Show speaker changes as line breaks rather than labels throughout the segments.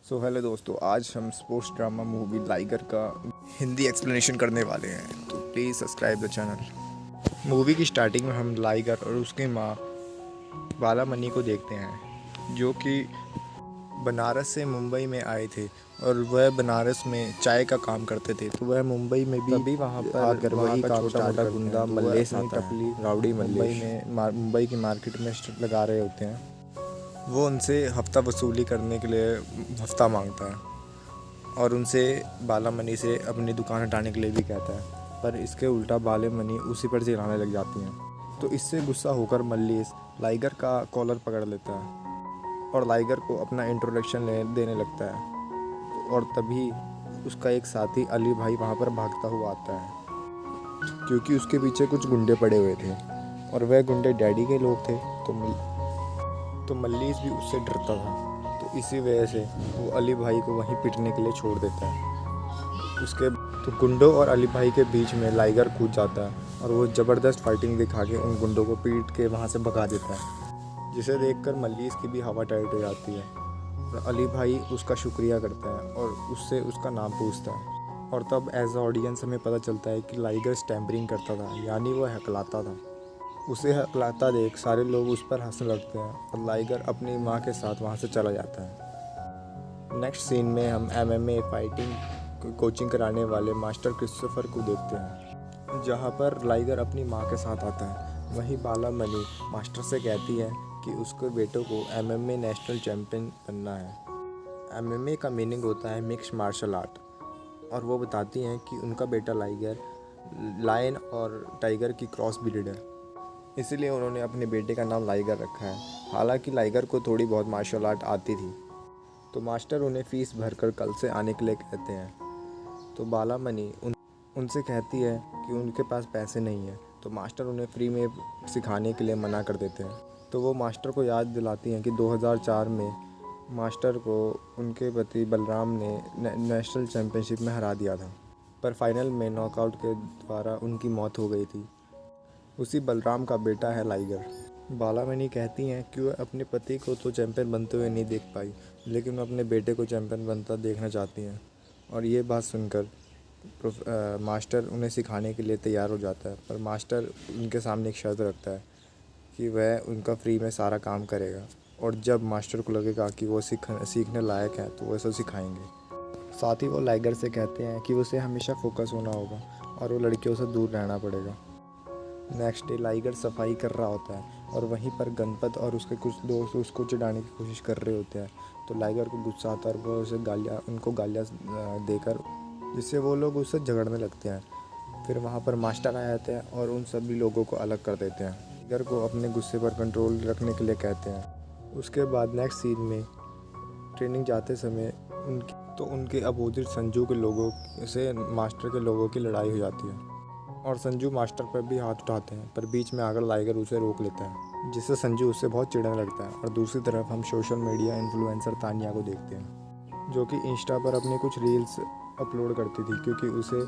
Hello दोस्तों, आज हम स्पोर्ट्स ड्रामा मूवी लाइगर का हिंदी एक्सप्लेनेशन करने वाले हैं, तो please subscribe the channel. Movie की स्टार्टिंग में हम लाइगर और उसकी माँ बालामणि को देखते हैं, जो कि बनारस से मुंबई में आए थे और वह बनारस में चाय का काम करते थे। तो वह मुंबई में भी
तभी वहाँ पर
आकर वही
का
काम
छोटा
स्टार्ट
मोटा
करते
गुंडा
हैं। तो वह
मल्लेश
अपनी
आता
टपली
है, राउडी
मुंबई
मल्लेश।
में मुंबई की मार्केट में लगा रहे होते हैं। वो उनसे हफ्ता वसूली करने के लिए हफ्ता मांगता है और उनसे बालामणि से अपनी दुकान हटाने के लिए भी कहता है, पर इसके उल्टा बालामणि उसी पर चिल्लाने लग जाती हैं। तो इससे गुस्सा होकर मल्लेश लाइगर का कॉलर पकड़ लेता है और लाइगर को अपना इंट्रोडक्शन देने लगता है। और तभी उसका एक साथी अली भाई वहाँ पर भागता हुआ आता है, क्योंकि उसके पीछे कुछ गुंडे पड़े हुए थे और वह गुंडे डैडी के लोग थे। तो मल्लेश भी उससे डरता था, तो इसी वजह से वो अली भाई को वहीं पिटने के लिए छोड़ देता है। उसके तो गुंडों और अली भाई के बीच में लाइगर कूद जाता है और वो ज़बरदस्त फाइटिंग दिखा के उन गुंडों को पीट के वहाँ से भगा देता है, जिसे देखकर मल्लेश की भी हवा टाइट हो जाती है। और अली भाई उसका शुक्रिया करता है और उससे उसका नाम पूछता है। और तब एज अ ऑडियंस हमें पता चलता है कि लाइगर स्टैम्परिंग करता था, यानी वह हकलाता था। उसे हकलाता देख सारे लोग उस पर हंसने लगते हैं और लाइगर अपनी माँ के साथ वहाँ से चला जाता है। नेक्स्ट सीन में हम MMA फाइटिंग कोचिंग कराने वाले मास्टर क्रिस्टोफर को देखते हैं, जहाँ पर लाइगर अपनी माँ के साथ आता है। वहीं बालामणि मास्टर से कहती है कि उसके बेटों को MMA नेशनल चैम्पियन बनना है। MMA का मीनिंग होता है मिक्स मार्शल आर्ट, और वो बताती हैं कि उनका बेटा लाइगर लायन और टाइगर की क्रॉस ब्रीड है, इसीलिए उन्होंने अपने बेटे का नाम लाइगर रखा है। हालांकि लाइगर को थोड़ी बहुत मार्शल आर्ट आती थी, तो मास्टर उन्हें फ़ीस भरकर कल से आने के लिए कहते हैं। तो बालामणि उनसे कहती है कि उनके पास पैसे नहीं है, तो मास्टर उन्हें फ्री में सिखाने के लिए मना कर देते हैं। तो वो मास्टर को याद दिलाती हैं कि 2004 में मास्टर को उनके पति बलराम ने नेशनल चैम्पियनशिप में हरा दिया था, पर फाइनल में नॉकआउट के द्वारा उनकी मौत हो गई थी। उसी बलराम का बेटा है लाइगर। बालामणि कहती हैं कि वह अपने पति को तो चैंपियन बनते हुए नहीं देख पाई, लेकिन वह अपने बेटे को चैंपियन बनता देखना चाहती हैं। और ये बात सुनकर मास्टर उन्हें सिखाने के लिए तैयार हो जाता है, पर मास्टर उनके सामने एक शर्त रखता है कि वह उनका फ्री में सारा काम करेगा, और जब मास्टर को लगेगा कि वो सीखने लायक है तो वो उसे सिखाएंगे। साथ ही वो लाइगर से कहते हैं कि उसे हमेशा फोकस होना होगा और वो लड़कियों से दूर रहना पड़ेगा। नेक्स्ट डे लाइगर सफाई कर रहा होता है और वहीं पर गणपत और उसके कुछ दोस्त उसको चिढ़ाने की कोशिश कर रहे होते हैं। तो लाइगर को गुस्सा आता है और वो उनको गालियाँ देकर, जिससे वो लोग उससे झगड़ने लगते हैं। फिर वहाँ पर मास्टर आ जाते हैं और उन सभी लोगों को अलग कर देते हैं। लाइगर को अपने गुस्से पर कंट्रोल रखने के लिए कहते हैं। उसके बाद नेक्स्ट सीन में ट्रेनिंग जाते समय उनके अपोजिट संजू के लोगों से मास्टर के लोगों की लड़ाई हो जाती है और संजू मास्टर पर भी हाथ उठाते हैं, पर बीच में आकर लाइगर उसे रोक लेता है, जिससे संजू उससे बहुत चिढ़ने लगता है। और दूसरी तरफ हम सोशल मीडिया इन्फ्लुएंसर तानिया को देखते हैं, जो कि इंस्टा पर अपने कुछ रील्स अपलोड करती थी, क्योंकि उसे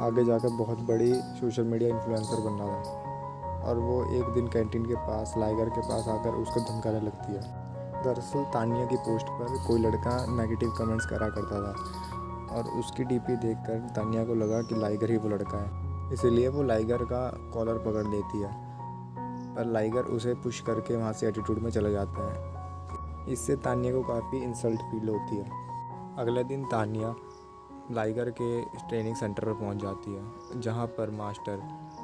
आगे जाकर बहुत बड़ी सोशल मीडिया इन्फ्लुएंसर बनना था। और वो एक दिन कैंटीन के पास लाइगर के पास आकर उसको धमकाने लगती है। दरअसल तानिया की पोस्ट पर कोई लड़का नेगेटिव कमेंट्स करा करता था और उसकी डीपी देखकर तानिया को लगा कि लाइगर ही वो लड़का है, इसीलिए वो लाइगर का कॉलर पकड़ लेती है, पर लाइगर उसे पुश करके वहाँ से एटीट्यूड में चला जाता है। इससे तानिया को काफ़ी इंसल्ट फील होती है। अगले दिन तानिया लाइगर के ट्रेनिंग सेंटर पर पहुँच जाती है, जहाँ पर मास्टर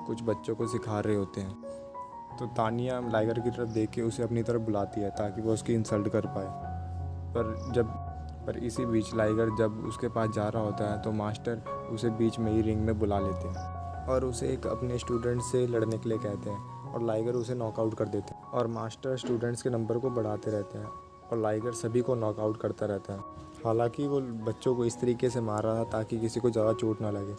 कुछ बच्चों को सिखा रहे होते हैं। तो तानिया लाइगर की तरफ देख के उसे अपनी तरफ बुलाती है ताकि वो उसकी इंसल्ट कर पाए। पर इसी बीच लाइगर जब उसके पास जा रहा होता है तो मास्टर उसे बीच में ही रिंग में बुला लेते हैं और उसे एक अपने स्टूडेंट से लड़ने के लिए कहते हैं, और लाइगर उसे नॉकआउट कर देते हैं। और मास्टर स्टूडेंट्स के नंबर को बढ़ाते रहते हैं और लाइगर सभी को नॉकआउट करता रहता है। हालांकि वो बच्चों को इस तरीके से मार रहा था ताकि किसी को ज़्यादा चोट ना लगे।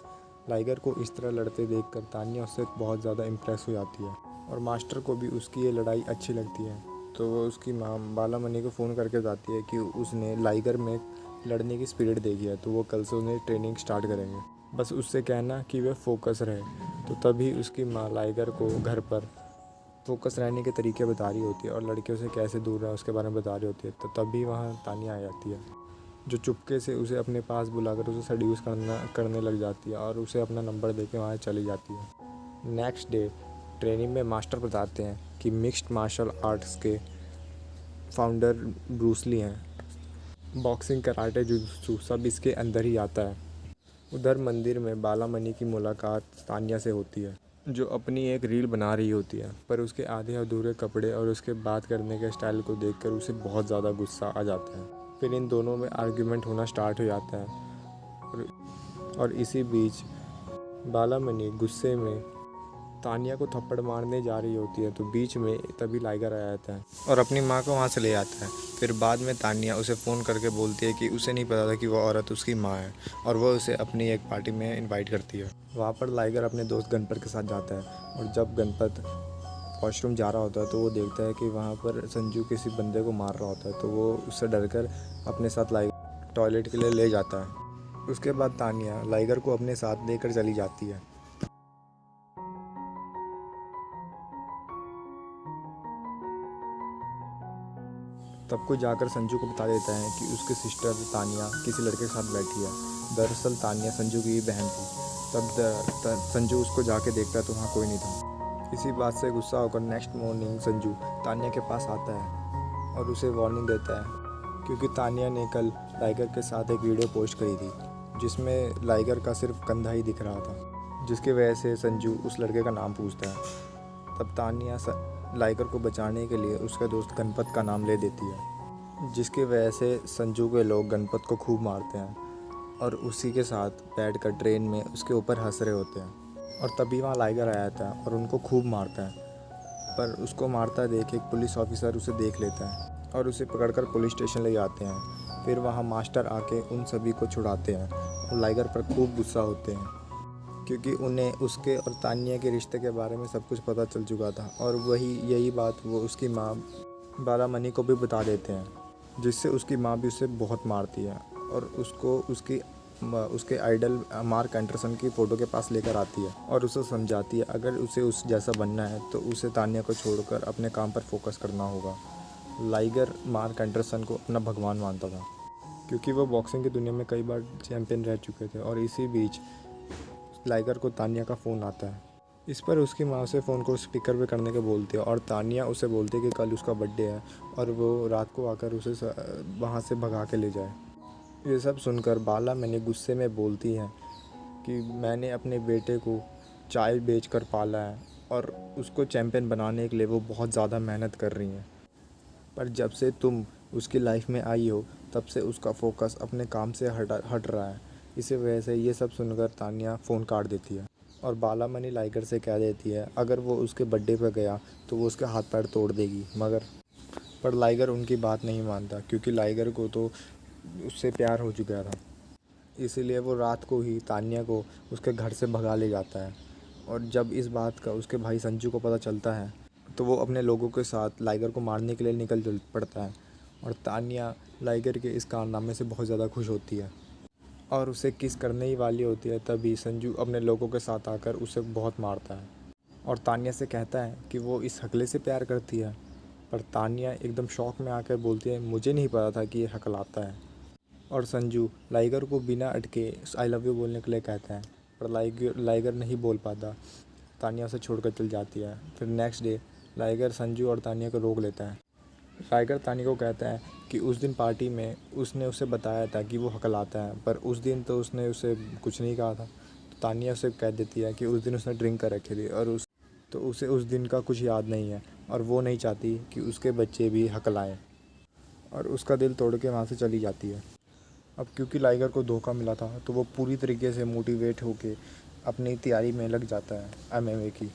लाइगर को इस तरह लड़ते देखकर तानिया उससे बहुत ज़्यादा इम्प्रेस हो जाती है और मास्टर को भी उसकी ये लड़ाई अच्छी लगती है। तो वो उसकी माँ बालामणि को फ़ोन करके बताती है कि उसने लाइगर में लड़ने की स्पिरिट देखी है, तो वो कल से उन्हें ट्रेनिंग स्टार्ट करेंगे, बस उससे कहना कि वह फोकस रहे। तो तभी उसकी माँ लाइगर को घर पर फोकस रहने के तरीके बता रही होती है और लड़कियों से कैसे दूर रहे उसके बारे में बता रही होती है। तो तभी वहाँ तानिया आ जाती है। जो चुपके से उसे अपने पास बुलाकर उसे सेड्यूस करने लग जाती है और उसे अपना नंबर देके वहाँ चली जाती है। नेक्स्ट डे ट्रेनिंग में मास्टर बताते हैं कि मिक्स्ड मार्शल आर्ट्स के फाउंडर ब्रूस ली हैं। बॉक्सिंग, कराटे, जुजुत्सु सब इसके अंदर ही आता है। उधर मंदिर में बालामणि की मुलाकात तान्या से होती है, जो अपनी एक रील बना रही होती है, पर उसके आधे अधूरे कपड़े और उसके बात करने के स्टाइल को देखकर उसे बहुत ज़्यादा गुस्सा आ जाता है। फिर इन दोनों में आर्ग्यूमेंट होना स्टार्ट हो जाता है और इसी बीच बालामणि गुस्से में तान्या को थप्पड़ मारने जा रही होती है, तो बीच में तभी लाइगर आ जाता है और अपनी माँ को वहाँ से ले आता है। फिर बाद में तान्या उसे फ़ोन करके बोलती है कि उसे नहीं पता था कि वह औरत उसकी माँ है और वह उसे अपनी एक पार्टी में इनवाइट करती है। वहाँ पर लाइगर अपने दोस्त गणपत के साथ जाता है और जब गणपत वॉशरूम जा रहा होता है तो वो देखता है कि वहाँ पर संजू किसी बंदे को मार रहा होता है, तो वो उससे डरकर अपने साथ लाइगर टॉयलेट के लिए ले जाता है। उसके बाद तान्या लाइगर को अपने साथ लेकर चली जाती है। तब कोई जाकर संजू को बता देता है कि उसकी सिस्टर तान्या किसी लड़के के साथ बैठी है। दरअसल तान्या संजू की बहन थी। तब संजू उसको जाके देखता है तो वहाँ कोई नहीं था। इसी बात से गुस्सा होकर नेक्स्ट मॉर्निंग संजू तान्या के पास आता है और उसे वार्निंग देता है, क्योंकि तान्या ने कल लाइगर के साथ एक वीडियो पोस्ट करी थी जिसमें लाइगर का सिर्फ कंधा ही दिख रहा था, जिसकी वजह से संजू उस लड़के का नाम पूछता है। तब तान्या लाइगर को बचाने के लिए उसके दोस्त गणपत का नाम ले देती है, जिसकी वजह से संजू के लोग गणपत को खूब मारते हैं और उसी के साथ बैठकर ट्रेन में उसके ऊपर हंस रहे होते हैं। और तभी वहाँ लाइगर आ जाता है और उनको खूब मारता है, पर उसको मारता देख एक पुलिस ऑफिसर उसे देख लेता है और उसे पकड़कर पुलिस स्टेशन ले जाते हैं। फिर वहाँ मास्टर आके उन सभी को छुड़ाते हैं और लाइगर पर खूब गुस्सा होते हैं, क्योंकि उन्हें उसके और तान्या के रिश्ते के बारे में सब कुछ पता चल चुका था और यही बात वो उसकी माँ बालामणि को भी बता देते हैं, जिससे उसकी माँ भी उसे बहुत मारती है और उसको उसके आइडल मार्क एंडरसन की फ़ोटो के पास लेकर आती है और उसे समझाती है अगर उसे उस जैसा बनना है तो उसे तान्या को छोड़कर अपने काम पर फोकस करना होगा। लाइगर मार्क एंडरसन को अपना भगवान मानता था, क्योंकि वो बॉक्सिंग की दुनिया में कई बार चैम्पियन रह चुके थे। और इसी बीच लाइगर को तान्या का फ़ोन आता है। इस पर उसकी माँ उसे फ़ोन को स्पीकर पे करने के बोलती है और तान्या उसे बोलती है कि कल उसका बर्थडे है और वो रात को आकर उसे वहाँ से भगा के ले जाए। ये सब सुनकर बालामणि गुस्से में बोलती है कि मैंने अपने बेटे को चाय बेचकर पाला है और उसको चैम्पियन बनाने के लिए वो बहुत ज़्यादा मेहनत कर रही हैं, पर जब से तुम उसकी लाइफ में आई हो तब से उसका फोकस अपने काम से हट रहा है। इसी वजह से ये सब सुनकर तान्या फ़ोन काट देती है और बालामणि लाइगर से कह देती है अगर वो उसके बर्थडे पर गया तो वो उसके हाथ पैर तोड़ देगी। पर लाइगर उनकी बात नहीं मानता, क्योंकि लाइगर को तो उससे प्यार हो चुका था। इसीलिए वो रात को ही तान्या को उसके घर से भगा ले जाता है। और जब इस बात का उसके भाई संजू को पता चलता है तो वो अपने लोगों के साथ लाइगर को मारने के लिए निकल पड़ता है और तान्या लाइगर के इस कारनामे से बहुत ज़्यादा खुश होती है और उसे किस करने ही वाली होती है। तभी संजू अपने लोगों के साथ आकर उसे बहुत मारता है और तान्या से कहता है कि वो इस हकले से प्यार करती है। पर तान्या एकदम शौक में आकर बोलती है मुझे नहीं पता था कि ये हकलाता है। और संजू लाइगर को बिना अटके आई लव यू बोलने के लिए कहता है, पर लाइगर नहीं बोल पाता। तान्या उसे छोड़कर चल जाती है। फिर नेक्स्ट डे लाइगर संजू और तान्या को रोक लेता है। लाइगर तान्या को कहता है कि उस दिन पार्टी में उसने उसे बताया था कि वो हकलाता है, पर उस दिन तो उसने उसे कुछ नहीं कहा था। तो तान्या उसे कह देती है कि उस दिन उसने ड्रिंक कर रखी थी और उसे उस दिन का कुछ याद नहीं है और वो नहीं चाहती कि उसके बच्चे भी हकलाएं, और उसका दिल तोड़ के वहाँ से चली जाती है। अब क्योंकि लाइगर को धोखा मिला था तो वो पूरी तरीके से मोटिवेट होके अपनी तैयारी में लग जाता है MMA की।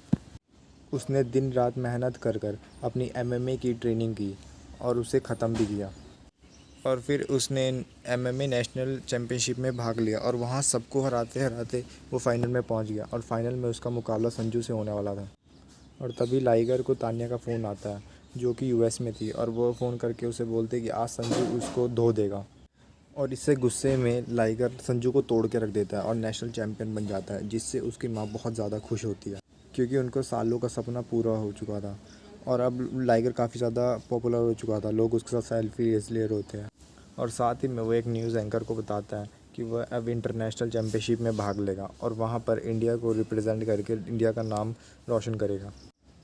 उसने दिन रात मेहनत कर अपनी MMA की ट्रेनिंग की और उसे ख़त्म भी किया। और फिर उसने MMA नेशनल चैम्पियनशिप में भाग लिया और वहाँ सबको हराते वो फाइनल में पहुँच गया और फाइनल में उसका मुकाबला संजू से होने वाला था। और तभी लाइगर को तान्या का फ़ोन आता है, जो कि US में थी, और वो फ़ोन करके उसे बोलते कि आज संजू उसको धो देगा। और इससे गुस्से में लाइगर संजू को तोड़ के रख देता है और नेशनल चैम्पियन बन जाता है, जिससे उसकी माँ बहुत ज़्यादा खुश होती है, क्योंकि उनको सालों का सपना पूरा हो चुका था और अब लाइगर काफ़ी ज़्यादा पॉपुलर हो चुका था। लोग उसके साथ सेल्फी इसलिए होते हैं। और साथ ही में वो एक न्यूज़ एंकर को बताता है कि वह अब इंटरनेशनल चैम्पियनशिप में भाग लेगा और वहाँ पर इंडिया को रिप्रेजेंट करके इंडिया का नाम रोशन करेगा।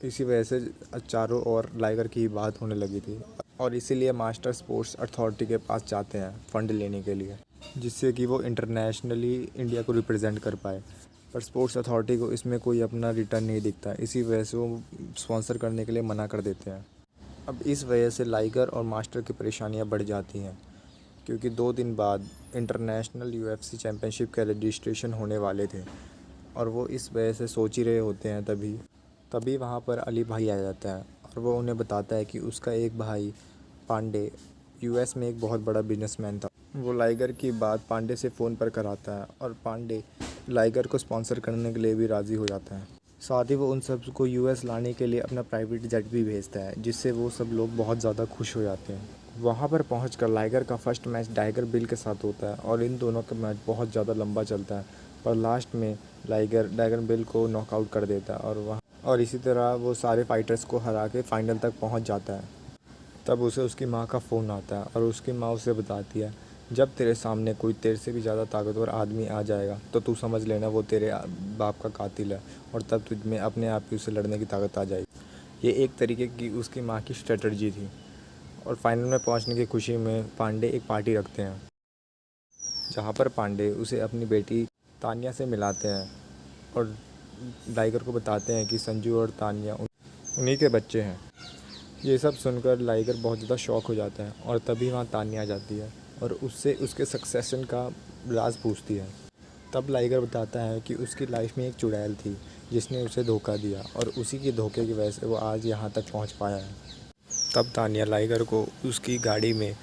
इसी वजह से चारों ओर लाइगर की ही बात होने लगी थी और इसीलिए मास्टर स्पोर्ट्स अथॉरिटी के पास जाते हैं फ़ंड लेने के लिए, जिससे कि वो इंटरनेशनली इंडिया को रिप्रेजेंट कर पाए। पर स्पोर्ट्स अथॉरिटी को इसमें कोई अपना रिटर्न नहीं दिखता, इसी वजह से वो स्पॉन्सर करने के लिए मना कर देते हैं। अब इस वजह से लाइगर और मास्टर की परेशानियां बढ़ जाती हैं, क्योंकि 2 दिन बाद इंटरनेशनल UFC चैम्पियनशिप के रजिस्ट्रेशन होने वाले थे और वो इस वजह से सोच ही रहे होते हैं। तभी वहाँ पर अली भाई आ जाता है और वो उन्हें बताता है कि उसका एक भाई पांडे US में एक बहुत बड़ा बिजनेसमैन था। वो लाइगर की बात पांडे से फ़ोन पर कराता है और पांडे लाइगर को स्पॉन्सर करने के लिए भी राज़ी हो जाता है। साथ ही वो उन सब को US लाने के लिए अपना प्राइवेट जेट भी भेजता है, जिससे वो सब लोग बहुत ज़्यादा खुश हो जाते हैं। वहाँ पर पहुँचकर लाइगर का फर्स्ट मैच टाइगर बिल के साथ होता है और इन दोनों का मैच बहुत ज़्यादा लंबा चलता है, पर लास्ट में लाइगर टाइगर बिल को नॉकआउट कर देता है और इसी तरह वो सारे फाइटर्स को हरा के फाइनल तक पहुँच जाता है। तब उसे उसकी माँ का फ़ोन आता है और उसकी माँ उसे बताती है, जब तेरे सामने कोई तेरे से भी ज़्यादा ताकतवर आदमी आ जाएगा तो तू समझ लेना वो तेरे बाप का कातिल है और तब तुझ में अपने आप ही उसे लड़ने की ताकत आ जाएगी। ये एक तरीके की उसकी माँ की स्ट्रेटजी थी। और फाइनल में पहुंचने की खुशी में पांडे एक पार्टी रखते हैं, जहां पर पांडे उसे अपनी बेटी तानिया से मिलाते हैं और लाइगर को बताते हैं कि संजू और तानिया उन्हीं के बच्चे हैं। ये सब सुनकर लाइगर बहुत ज़्यादा शॉक हो जाता है और तभी वहाँ तानिया आ जाती है और उससे उसके सक्सेशन का राज पूछती है। तब लाइगर बताता है कि उसकी लाइफ में एक चुड़ैल थी जिसने उसे धोखा दिया और उसी के धोखे की वजह से वो आज यहाँ तक पहुँच पाया है। तब तानिया लाइगर को उसकी गाड़ी में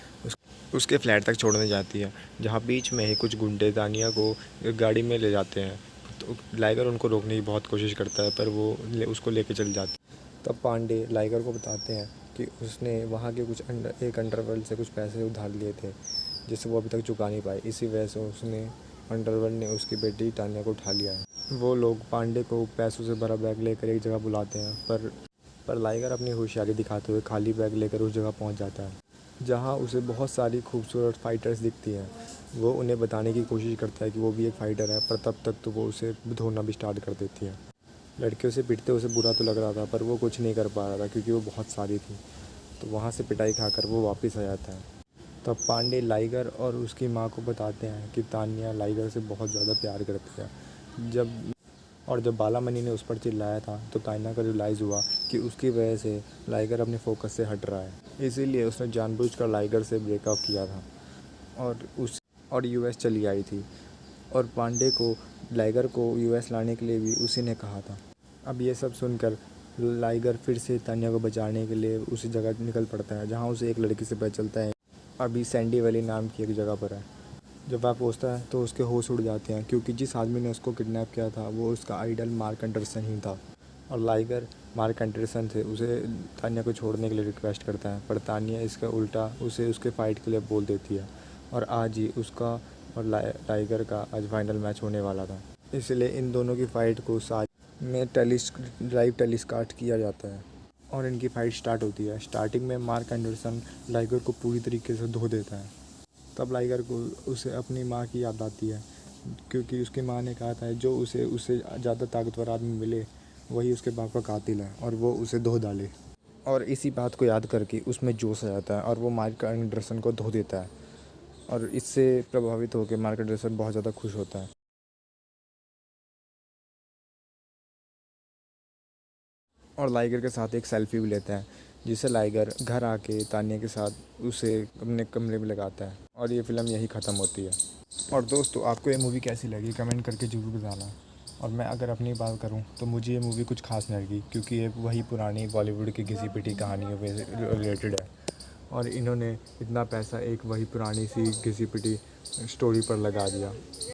उसके फ्लैट तक छोड़ने जाती है, जहाँ बीच में ही कुछ गुंडे तानिया को गाड़ी में ले जाते हैं। तो लाइगर उनको रोकने की बहुत कोशिश करता है, पर वो उसको लेके चल जाते। तब पांडे लाइगर को बताते हैं कि उसने वहाँ के एक अंडरवर्ल्ड से कुछ पैसे उधार लिए थे, जिसे वो अभी तक चुका नहीं पाए। इसी वजह से उसने अंडरवर्ल्ड ने उसकी बेटी तानिया को उठा लिया है। वो लोग पांडे को पैसों से भरा बैग लेकर एक जगह बुलाते हैं, पर लाइगर अपनी होशियारी दिखाते हुए खाली बैग लेकर उस जगह पहुंच जाता है, जहां उसे बहुत सारी खूबसूरत फाइटर्स दिखती हैं। वो उन्हें बताने की कोशिश करता है कि वो भी एक फ़ाइटर है, पर तब तक तो वो उसे धोना भी स्टार्ट कर देती है। लड़के उसे पिटते उसे बुरा तो लग रहा था, पर वो कुछ नहीं कर पा रहा था क्योंकि वो बहुत सारी थी। तो वहाँ से पिटाई खाकर वो वापस आ जाता है। तब पांडे लाइगर और उसकी माँ को बताते हैं कि तानिया लाइगर से बहुत ज़्यादा प्यार करती है। जब बालामणि ने उस पर चिल्लाया था तो तानिया को रियलाइज़ हुआ कि उसकी वजह से लाइगर अपने फोकस से हट रहा है। इसीलिए उसने जानबूझकर लाइगर से ब्रेकअप किया था और US चली आई थी। और पांडे को लाइगर को US लाने के लिए भी उसी ने कहा था। अब ये सब सुनकर लाइगर फिर से तानिया को बचाने के लिए उसी जगह निकल पड़ता है, जहाँ उसे एक लड़की से पता चलता है अभी सैंडी वैली नाम की एक जगह पर है। जब वह पहुंचता है तो उसके होश उड़ जाते हैं, क्योंकि जिस आदमी ने उसको किडनैप किया था वो उसका आइडल मार्क एंडरसन ही था। और लाइगर मार्क एंडरसन से उसे तानिया को छोड़ने के लिए रिक्वेस्ट करता है, पर तानिया इसका उल्टा उसे उसके फ़ाइट के लिए बोल देती है। और आज ही उसका और लाइगर का आज फाइनल मैच होने वाला था, इसलिए इन दोनों की फ़ाइट को साथ में लाइव टेलीकास्ट किया जाता है और इनकी फ़ाइट स्टार्ट होती है। स्टार्टिंग में मार्क एंडरसन लाइगर को पूरी तरीके से धो देता है। तब लाइगर को उसे अपनी माँ की याद आती है, क्योंकि उसकी माँ ने कहा था जो उससे ज़्यादा ताकतवर आदमी मिले वही उसके बाप का कातिल है और वो उसे धो डाले। और इसी बात को याद करके उसमें जोश आ जाता है और वो मार्क एंडरसन को धो देता है और इससे प्रभावित होकर मार्क एंडरसन बहुत ज़्यादा खुश होता है। और लाइगर के साथ एक सेल्फी भी लेता है, जिसे लाइगर घर आके तानिया के साथ उसे अपने कमरे में लगाता है और ये फ़िल्म यही ख़त्म होती है। और दोस्तों, आपको ये मूवी कैसी लगी कमेंट करके ज़रूर बताना। और मैं अगर अपनी बात करूं तो मुझे ये मूवी कुछ खास नहीं लगी, क्योंकि ये वही पुरानी बॉलीवुड की घिसी पिटी कहानियों में रिलेटेड है और इन्होंने इतना पैसा एक वही पुरानी सी घिसी पिटी स्टोरी पर लगा दिया।